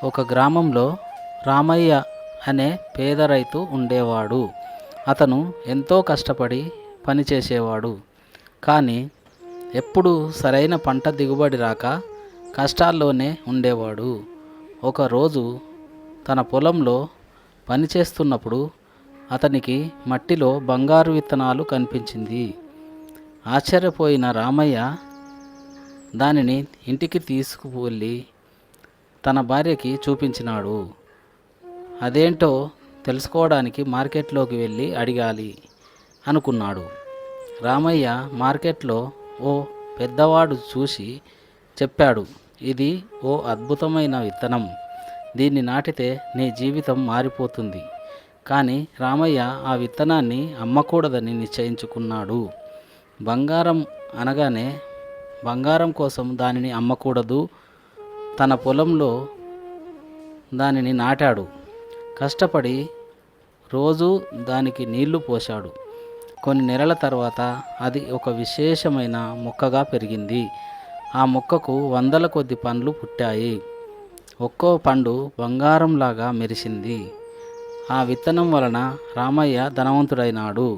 ఒక గ్రామంలో రామయ్య అనే పేద రైతు ఉండేవాడు. అతను ఎంతో కష్టపడి పనిచేసేవాడు. కానీ ఎప్పుడూ సరైన పంట దిగుబడి రాక కష్టాల్లోనే ఉండేవాడు. ఒకరోజు తన పొలంలో పనిచేస్తున్నప్పుడు అతనికి మట్టిలో బంగారు విత్తనాలు కనిపించింది. ఆశ్చర్యపోయిన రామయ్య దానిని ఇంటికి తీసుకువెళ్ళి తన భార్యకి చూపించినాడు. అదేంటో తెలుసుకోవడానికి మార్కెట్లోకి వెళ్ళి అడగాలి అనుకున్నాడు. రామయ్య మార్కెట్లో ఓ పెద్దవాడు చూసి చెప్పాడు, ఇది ఓ అద్భుతమైన విత్తనం. దీన్ని నాటితే నీ జీవితం మారిపోతుంది. కానీ రామయ్య ఆ విత్తనాన్ని అమ్మకూడదని నిశ్చయించుకున్నాడు. బంగారం అనగానే బంగారం కోసం దానిని అమ్మకూడదు. తన పొలంలో దానిని నాటాడు. కష్టపడి రోజు దానికి నీళ్లు పోశాడు. కొన్ని నెలల తర్వాత అది ఒక విశేషమైన మొక్కగా పెరిగింది. ఆ మొక్కకు వందల కొద్ది పండ్లు పుట్టాయి. ఒక్కో పండు బంగారంలాగా మెరిసింది. ఆ విత్తనం వలన రామయ్య ధనవంతుడైనాడు.